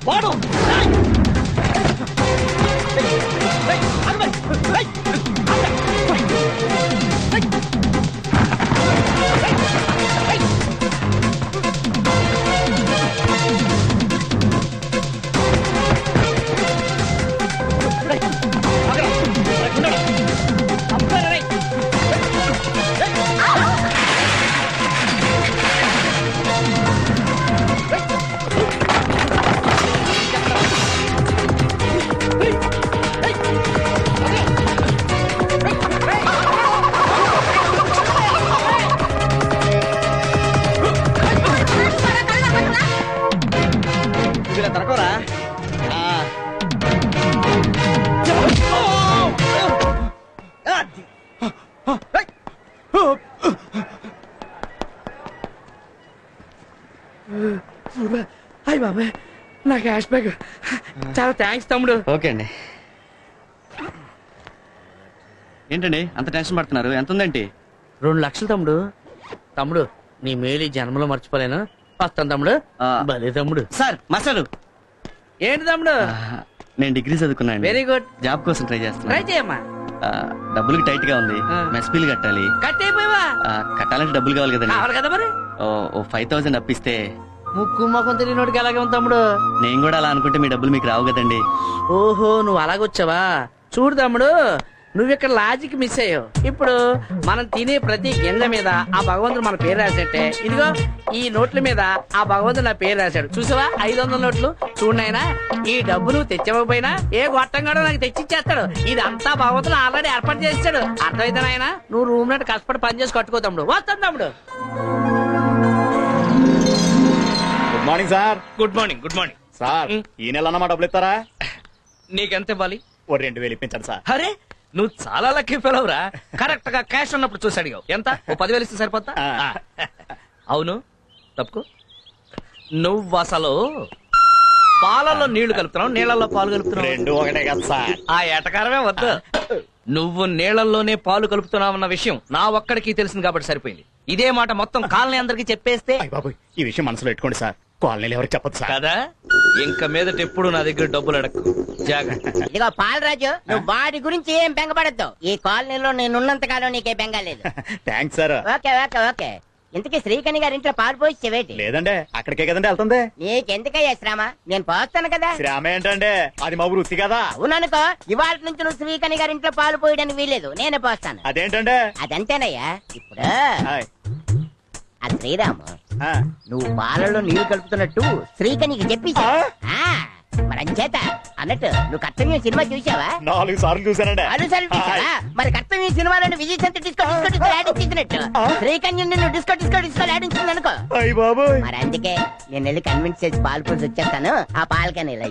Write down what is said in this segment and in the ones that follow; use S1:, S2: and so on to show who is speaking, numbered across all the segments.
S1: వాడు తరకోరా
S2: హాయ్ బాబాయ్, నా క్యాష్ బ్యాగ్. చాలా థ్యాంక్స్ తమ్ముడు.
S3: ఓకే అండి. ఏంటండి అంత టెన్షన్ పడుతున్నారు? ఎంత ఉందేంటి?
S2: 2 లక్షలు తమ్ముడు. తమ్ముడు నీ మేలు ఈ జన్మలో మర్చిపోలేను. వస్తాను తమ్ముడు. భలే తమ్ముడు.
S3: సార్ మసాలు
S2: ఏంటి తమ్ముడు?
S3: నేను డిగ్రీ చదువుకున్నాను.
S2: Very good.
S3: జాబ్ కోసం ట్రై
S2: ట్రై
S3: చేస్తున్నా.
S2: చేయమ్మా.
S3: డబ్బులకి టైట్ గా ఉంది. మెస్ బిల్ కట్టాలి.
S2: కట్టయిపోయావా?
S3: కట్టాలంటే డబ్బులు కావాలి కదండి.
S2: కావాలి కదా మరి.
S3: ఓ 5,000 అప్పిస్తే.
S2: ముక్కు మొఖం తెలియనోడికి ఎలాగే ఉంది తమ్ముడు.
S3: నేను కూడా అలా అనుకుంటే మీ డబ్బులు మీకు రావు కదండి.
S2: ఓహో నువ్వు అలాగొచ్చావా? చూడు తమ్ముడు, నువ్వు ఇక్కడ లాజిక్ మిస్ అయ్యావు. ఇప్పుడు మనం తినే ప్రతి గింజ మీద ఆ భగవంతుడు మన పేరు రాసేట్టే. ఇదిగో ఈ నోట్ల మీద ఆ భగవంతుడు నా పేరు రాశాడు. చూసావా 500 నోట్లు? చూడనైనా ఈ డబ్బు నువ్వు తెచ్చకపోయినా ఏ గొట్టంగాడో నాకు తెచ్చిచ్చేస్తాడు. ఇదంతా భగవంతుడు ఆల్రెడీ ఏర్పాటు చేస్తాడు. అర్థమైతే నాయనా, నువ్వు రూమ్ నట్టు కష్టపడి పని చేసి కట్టుకో తమ్ముడు. వస్తాను తమ్ముడు.
S4: Good morning sir.
S5: Good morning. Good morning
S4: sir, ఈ నెల అన్నమాట డబ్బులు ఇస్తారా?
S5: నీకెంత ఇవ్వాలి?
S4: ఓ 2,000 ఇప్పించండి సార్.
S5: అరే నువ్వు చాలా లక్కీ ఫెలవ్ రా. కరెక్ట్ గా క్యాష్ ఉన్నప్పుడు చూసి అడిగావు. ఎంత? ఓ 10,000 ఇస్తే సరిపోతా? అవును తప్పుకో. నువ్వు అసలు పాలలో నీళ్లు కలుపుతున్నావు, నీళ్లలో పాలు కలుపుతున్నావు.
S4: 2 ఒకటే కదా సార్.
S5: ఆ ఎటకారమే వద్దు. నువ్వు నీళ్లలోనే పాలు కలుపుతున్నావన్న విషయం నా ఒక్కడికి తెలిసింది కాబట్టి సరిపోయింది. ఇదే మాట మొత్తం కాలనీ అందరికి చెప్పేస్తే.
S4: అయ్య బాబోయ్, ఈ విషయం మనసులో పెట్టుకోండి సార్. కాలనీలు ఎవరికి చెప్పదు సార్.
S5: కదా ఇంక మీదట ఎప్పుడు నా దగ్గర డబ్బులు అడక్కు. జాగ్రత్త.
S6: ఇదిగో పాలరాజు, నువ్వు వాడి గురించి ఏం బెంగపడద్దు. ఈ కాలనీలో నేనున్నంత కాలం నీకే బెంగ లేదు.
S4: Thanks sir.
S6: Okay okay okay. ఇంతకీ శ్రీకణి గారి ఇంట్లో పాలు పోసేవేటి?
S4: లేదండి, అక్కడికే కదండి వెళ్తుంది.
S6: నీకెందుకయ్యా శ్రమ? నేను పోస్తాను కదా.
S4: శ్రామ ఏంటండి, అది మా వృత్తి కదా.
S6: అవుననుకో, ఇవాళ నుంచి నువ్వు శ్రీకణి గారి ఇంట్లో పాలు పోయడానికి వీలేదు, నేనే పోస్తాను.
S4: అదేంటండి?
S6: అదంతేనయ్యా. ఇప్పుడు
S4: హాయ్.
S6: ఆ శ్రీరాము,
S4: ఆ,
S6: నువ్వు పాలలో నీళ్లు కలుపుతున్నట్టు శ్రీకణికి చెప్పి మరి అంచేత అన్నట్టు నువ్వు కర్తవ్యం సినిమా చూసావా?
S4: 4 సార్లు చూసానండి.
S6: అనుసరి చూసావా? మరి కర్తవ్యం సినిమాలో విజయ్ సంత డిస్కో డిస్కో డిస్కో ఆడించినట్టు శ్రీకన్యం నిన్ను డిస్కో డిస్కో డిస్కో ఆడించింది అనుకో.
S4: అయ్య బాబోయ్.
S6: మరి అందుకే నేను వెళ్ళి కన్విన్స్ చేసి పాలు పోసి వచ్చేస్తాను. ఆ పాలకని ఇలా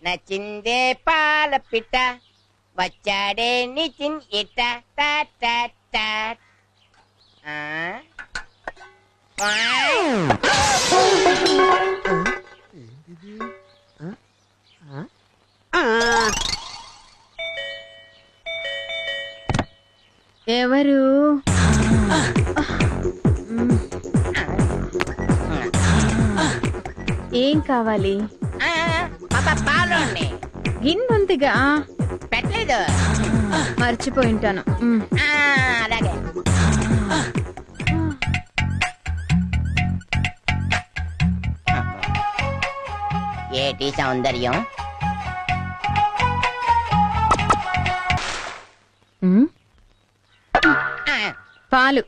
S6: నచ్చిందే పాల పిట్ట వచ్చాడే నిచిన్ ఇట్ట టాట్ టాట్ టాట్.
S7: ఎవరు? ఏం కావాలి?
S6: పాలు
S7: గిన్నెంతిగా
S6: పెట్టలేదు,
S7: మర్చిపోయింటాను.
S6: అలాగే. ఏటి సౌందర్యం?
S7: పాలు.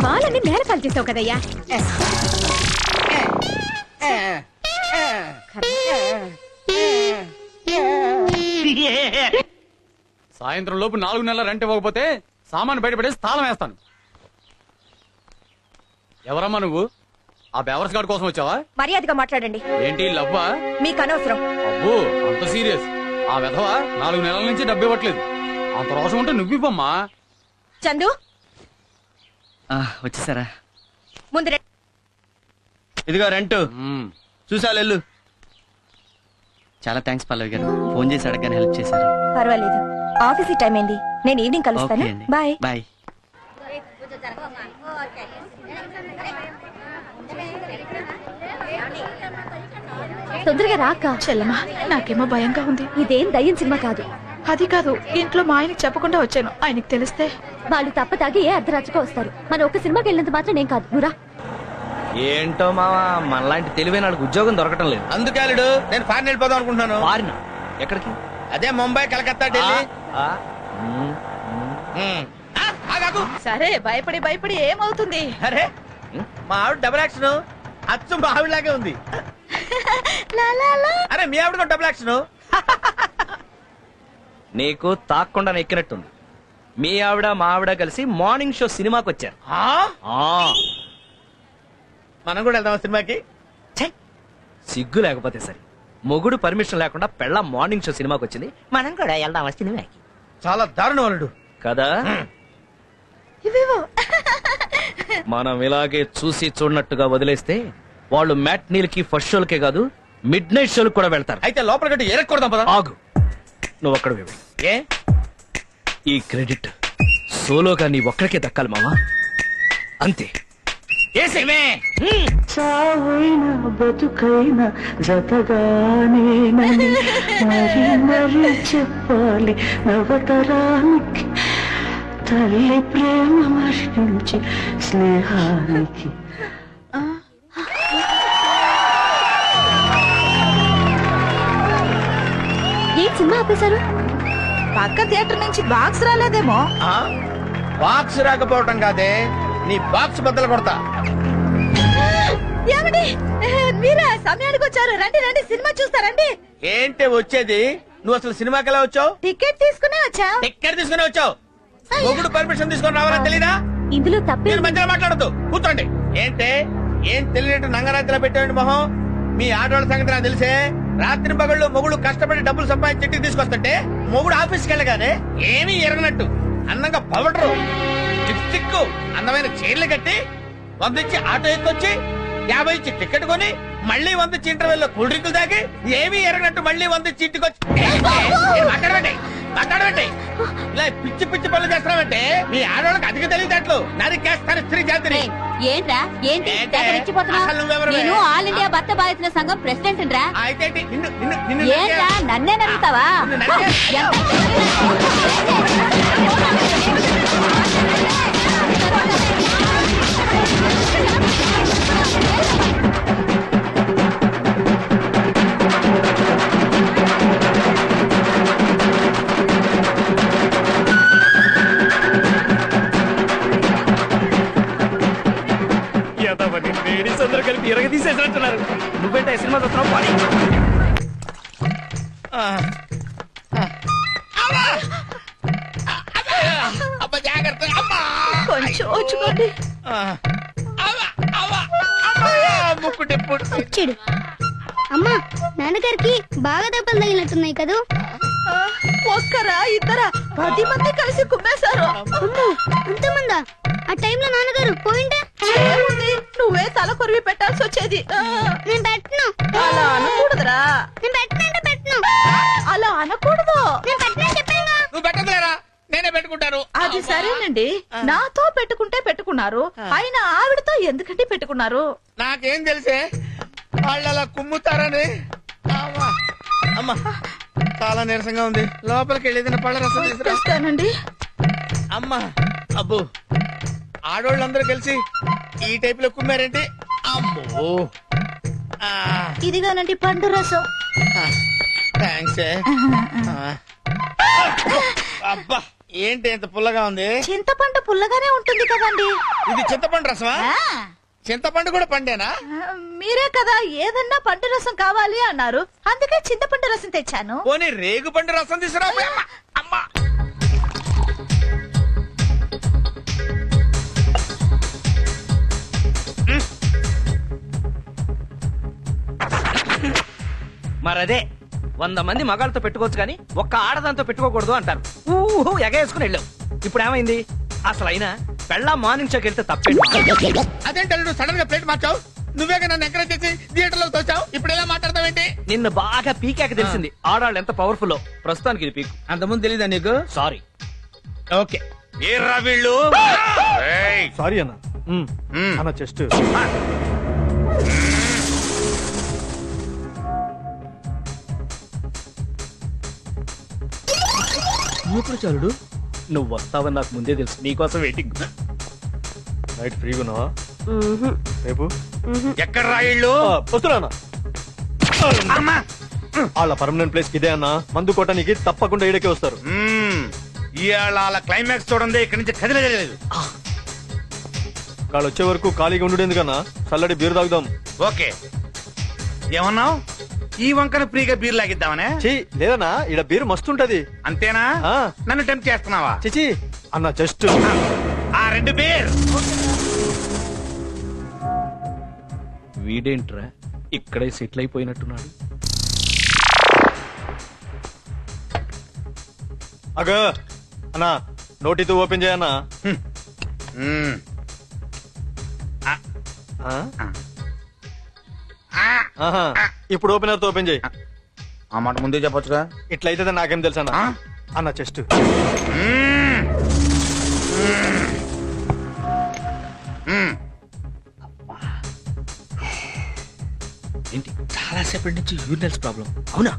S7: పాలన్నీ నేల కలిచేసావు కదయ్యా.
S1: సాయంత్రం లోపు 4 నెలల రెంట్ ఇవ్వకపోతే సామాను బయటపడేసి తాళం వేస్తాను. ఎవరమ్మా నువ్వు? ఆ బేవర్స్ గార్డ్ కోసం వచ్చావా?
S8: మర్యాదగా మాట్లాడండి.
S1: ఏంటి లవ్వా?
S8: మీకు అనవసరం.
S1: అబ్బో అంత సీరియస్? ఆ విధవ 4 నెలల నుంచి డబ్బు ఇవ్వట్లేదు. అంత రోషం ఉంటే నువ్వు ఇవ్వమ్మా.
S8: చందు
S3: వచ్చేసారా?
S8: ముందు
S3: ఇదిగో రెంట్
S1: మ్మ్.
S3: చూసా వెళ్ళు. చాలా థ్యాంక్స్ పల్లవి గారు, ఫోన్ చేసి అడగగానే హెల్ప్ చేశారు.
S8: పర్వాలేదు. ఆఫీస్ టైం అయింది. నేను ఈవినింగ్ కలుస్తాను.
S3: ఓకే అండి.
S8: బాయ్.
S3: బాయ్.
S8: తొందరగా రాక.
S7: చెల్లమా నాకేమో భయంగా ఉంది.
S8: ఇదేం దయ్యం సినిమా కాదు.
S7: అది కాదు, ఇంట్లో మా ఆయనకి చెప్పకుండా వచ్చాను. ఆయనకి తెలిస్తే
S8: వాళ్ళు తప్ప తాగి ఏ అర్ధరాత్రిగా వస్తారు. మన ఒక్క సినిమాకి వెళ్ళినంత మాత్రం నేను కాదు. నువ్వురా.
S5: ఏంటో మావా, మనలాంటి తెలివైన వాళ్ళకి ఉద్యోగం దొరకటం లేదు.
S9: అందుకే అల్లుడు నేను ఫారెన్ వెళ్ళిపోదాం అనుకుంటున్నాను.
S5: ఫారిన్ ఎక్కడికి?
S9: అదే ముంబై, కలకత్తా, ఢిల్లీ.
S5: ఆ, మ్,
S9: ఉమ్. ఆ, ఆగాగు.
S7: సరే భయపడి భయపడి ఏమవుతుంది?
S9: అరే మా ఆవిడ డబుల్ యాక్షన్ అచ్చు మా ఆవిడలాగే ఉంది. అరే మీ ఆవిడ కూడా డబుల్ యాక్షన్.
S5: నీకు తాక్కుండా ఎక్కినట్టుంది. మీ ఆవిడ మా ఆవిడ కలిసి మార్నింగ్ షో సినిమాకి వచ్చారు. ఆ,
S9: మనం కూడా వెళ్దాం సినిమాకి.
S5: ఛై, సిగ్గు లేకపోతే సరే. మొగుడు పర్మిషన్ లేకుండా పెళ్ళ మార్నింగ్ షో సినిమాకి వచ్చింది. మనం కూడా వెళ్దాం సినిమాకి.
S9: చాలా దారుణం అల్లుడు.
S5: కదా? మనం ఇలాగే చూసి చూడనట్టుగా వదిలేస్తే వాళ్ళు మ్యాట్నీలకి ఫస్ట్ షోలకే కాదు మిడ్ నైట్ షోలకు కూడా వెళ్తారు.
S9: అయితే లోపల గట్టి ఎరక్కూడదాం పద.
S5: ఆగు, నువ్వు అక్కడ
S9: ఏ
S5: ఈ క్రెడిట్ సోలోగా నీ ఒక్కడికే దక్కాలి మావా. అంతే.
S10: చావైనా బతుకైనా జతగానేనని మరి మరి చెప్పాలి నవతరానికి, తల్లి ప్రేమ మరణించి స్నేహానికి.
S8: ఏ సినిమా ఆపేశారు?
S7: పక్క థియేటర్ నుంచి బాక్స్ రాలేదేమో.
S9: బాక్స్ రాకపోవటం కాదే, నీ బాక్స్ బద్దలు కొడతా.
S7: ఏమండి, మీరా సమయానికి వచ్చారు. రండి రండి, సినిమా చూస్తారండి.
S9: ఏంటి వచ్చేది? నువ్వు అసలు సినిమాకి ఎలా వచ్చావు?
S7: టికెట్ తీసుకునే వచ్చా.
S9: టికెట్ తీసుకుని వచ్చావు? మొగుడు పర్మిషన్ తీసుకొని రావాలని తెలీదా?
S8: ఇందులో తప్పే
S9: మీరు మధ్యలో మాట్లాడద్దు, కూర్చోండి. ఏంటే ఏం తెలియనట్టు నంగరాత్రిలో పెట్టండి మొహం. మీ ఆడవాళ్ళ సంగతి నాకు తెలిసే. రాత్రి పగళ్ళు మొగుడు కష్టపడి డబ్బులు సంపాదించి చెట్టుకి తీసుకొస్తుంటే మొగుడు ఆఫీస్కి వెళ్ళగానే ఏమీ ఎరగనట్టు అందంగా పవడరు, లిప్స్టిక్, అందమైన చీరలు కట్టి 100 ఇచ్చి ఆటో ఎక్కొచ్చి 50 ఇచ్చి టికెట్ కొని మళ్ళీ 100 ఇచ్చి ఇంటర్వెల్లో కూల్ డ్రింకులు తాగి ఏమీ ఎరగనట్టు మళ్ళీ 100 ఇచ్చి ఇంటికి వచ్చి మాట్లాడబెట్టి ఇలా పిచ్చి పిచ్చి పనులు చేస్తున్నావంటే మీ ఆడవాళ్ళకి అధిక తెలియదట్లు నరికేస్తాను స్త్రీ జాతిని.
S8: ఏంట్రా? ఏంటి
S9: ఏంటే?
S8: తెగ రెచ్చిపోతున్నావ్?
S9: అసలు నువ్వెవరివే?
S8: నేను ఆల్ ఇండియా భర్త బాధితుల సంఘం ప్రెసిడెంట్ రా.
S9: అయితే నిన్ను
S8: ఏంట్రా నన్నే నమ్ముతావా?
S9: నిన్ను నరికే-
S5: లేడీస్ అందరూ కలిపి ఇరగ తీసేసినట్టున్నారు. నువ్వేంటే సినిమా చూస్తున్నావు? పాడి.
S9: అబ్బా, జాగ్రత్త. అమ్మా!
S7: కొంచెం వచ్చుకోండి.
S9: అవ్వ, అవ్వ, అమ్మా! ముక్కు టెప్పుడు.
S8: వచ్చాడు. అమ్మా, నాన్నగారికి బాగా దెబ్బలు తగిలినట్టున్నాయి కదా.
S7: ఒక్కరా ఇద్దరా 10 మంది కలిసి కుమ్మేశారు.
S8: అంతమందా? ఆ టైంలో నాన్నగారు పోయింటే
S7: ఏముంది, నువ్వే తల కొరివి పెట్టాల్సి వచ్చేది.
S8: నేను పెట్టను.
S7: అలా అనకూడదురా.
S8: నేను పెట్టనంటే పెట్టను.
S7: అలా అనకూడదు.
S8: నేను పెట్టనని చెప్పానుగా.
S9: నువ్వు పెట్టదులేరా, నేనే పెట్టుకుంటాను.
S7: అది సరేనండి, నాతో పెట్టుకుంటే పెట్టుకున్నారు. అయినా ఆవిడతో ఎందుకంటే పెట్టుకున్నారు?
S9: నాకేం తెలిసే వాళ్ళు అలా కుమ్ముతారని. అమ్మా, అమ్మా, చాలా నీరసంగా ఉంది. లోపలికి వెళ్ళేది పళ్ళ రసం తీసుకురా.
S7: తెస్తానండి.
S9: అమ్మా, అబ్బో, ఆడోళ్ళందరూ కలిసి ఈ టైప్ లో కుమ్మారేంటి? అమ్మో,
S7: ఇదిగానండి పండు రసం.
S9: థ్యాంక్స్. అబ్బా, ఏంటి ఎంత పుల్లగా ఉంది?
S7: చింతపండు పుల్లగానే ఉంటుంది కదండి.
S9: ఇది చింతపండు రసమా? చింతపండు కూడా పండేనా?
S7: మీరే కదా ఏదన్నా పండు రసం కావాలి అన్నారు, అందుకే చింతపండు రసం తెచ్చాను.
S9: పోనీ రేగు పండు రసం తీసుకురా. అమ్మా,
S5: మరదే 100 మంది మగాళ్ళతో పెట్టుకోవచ్చు కానీ ఒక్క ఆడదాంతో పెట్టుకోకూడదు అంటారు. ఊహు ఎగేసుకుని వెళ్ళావు. ఇప్పుడు ఏమైంది? అసలు అయినా పెళ్ళా మార్నింగ్ షోకి వెళ్తే తప్పేంటి?
S9: అదేంటే సడన్ గా ప్లేట్ మార్చావు? నువ్వే నన్ను ఎంకరేజ్ చేసి థియేటర్ లో తోచావు. ఇప్పుడు ఎలా మాట్లాడతావేంటి?
S5: నిన్ను బాగా పీకాక తెలిసింది ఆడాళ్ళు ఎంత పవర్ఫుల్. ప్రస్తుతానికి ఇది పీకు.
S9: అంతకుముందు తెలీదా నీకు?
S5: సారీ.
S9: ఓకే. ఏర్రా వీళ్ళు?
S4: సారీ అన్న అన్న చెస్ట్
S5: ఇప్పుడు చాలుడు. నువ్వు వస్తావని నాకు ముందే తెలుసు. నీకోసం వెయిటింగ్.
S4: నైట్ ఫ్రీగా ఉన్నావా రేపు?
S9: ఎక్కడ రా వీళ్ళు?
S4: వస్తున్నా వాళ్ళ పర్మనెంట్ ప్లేస్ ఇదే అన్న. మందు కొట్టడానికి తప్పకుండా ఈడకే వస్తారు.
S9: ఇవాళ వాళ్ళ క్లైమాక్స్ చూడండి. ఇక్కడి నుంచి కదిలేదు.
S4: వాళ్ళు వచ్చే వరకు ఖాళీగా ఉండు ఎందుకన్నా? చల్లడి బీరు తాగుదాం.
S9: ఓకే. ఏమన్నావు? ఈ వంకన ఫ్రీగా బీర్ లాగిద్దామనే?
S4: చీ లేదన్నా, ఈడ బీరు మస్తుంటది.
S9: అంతేనా?
S4: ఆ.
S9: నన్ను టెంప్ట్ చేస్తున్నావా?
S4: చిచి అన్న జస్ట్
S9: ఆ 2 బీర్.
S5: వీడేంట్రా ఇక్కడే సెటిల్ అయిపోయినట్టున్నాడు.
S4: అగ అన్నా నోటితో ఓపెన్ చేయన్నా.
S9: మ్మ్.
S4: ఆహా, ఇప్పుడు ఓపెనర్ తో ఓపెన్ చేయి.
S9: ఆ మాట ముందే చెప్పొచ్చుగా.
S4: ఇట్లయితే నాకేం తెలుసు అన్న. అన్న చెస్ట్
S5: ఏంటి చాలా సేపటి నుంచి యూరినల్స్ ప్రాబ్లం. అవునా?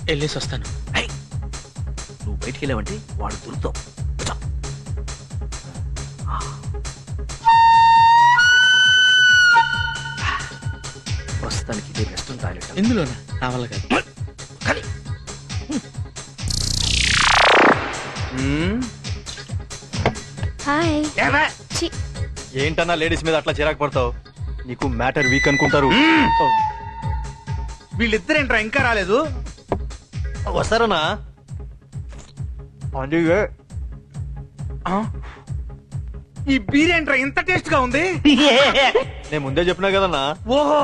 S5: వెళ్ళేసి వస్తాను. నువ్వు బయటికి వెళ్ళావంటే వాడు దొరుకుతావు. ప్రస్తుతానికి ఇదే బెస్ట్ టాయిలెట్. ఇందులోనా? నా వల్ల కాదు. కానీ
S8: హాయ్
S9: ఏవే?
S4: ఏంటన్నా లేడీస్ మీద అట్లా చిరాకు పడతావు? నీకు మ్యాటర్ వీక్ అనుకుంటారు.
S9: వీళ్ళిద్దరేంట్రా ఇంకా రాలేదు?
S4: వస్తారన్నా. అందుకే
S9: ఈ బీర్ ఏంట్రా ఇంత టేస్ట్ గా ఉంది?
S4: నేను ముందే చెప్పినా కదన్నా.
S9: ఓహో,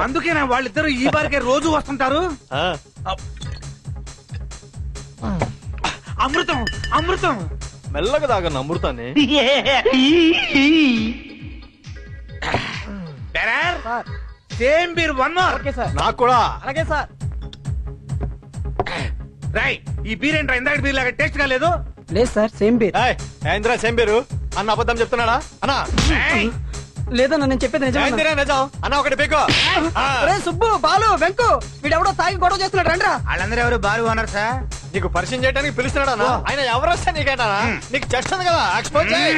S9: అందుకేనా వాళ్ళిద్దరు ఈ బారికే రోజు వస్తుంటారు?
S4: ఆ,
S9: అమృతం అమృతం.
S4: మెల్లగా తాగన్న అమృతాన్ని.
S9: Same beer 1 more.
S4: నాకు కూడా.
S2: అలాగే సార్.
S9: రై, ఈ బీర్ ఏంట్రా ఇందాక బీర్ లాగా టేస్ట్ గా లేదు?
S2: లేదు సార్, సేమ్ బీర్.
S4: ఏయ్, ఏందిరా సేమ్ పేరు అన్న? అబద్ధం చెప్తున్నాడా అన్నా?
S9: ఏయ్,
S2: లేదన్నా, నేను చెప్పేది
S4: ఏందిరా నిజం అన్న? ఒకటి పీకో.
S2: సుబ్బు, బాలు, వెంకు వీడెవడో తాగి గొడవ చేస్తున్నాడు. రండ్రా.
S9: వాళ్ళందరూ ఎవరు బారు ఓనర్ సార్?
S4: నీకు పరిచయం చేయడానికి పిలుస్తున్నాడా అన్న? ఆయన ఎవరు వస్తే నీకేటా? నీకు చెస్ట్ ఉంది కదా, ఎక్స్పోజ్ చేయి.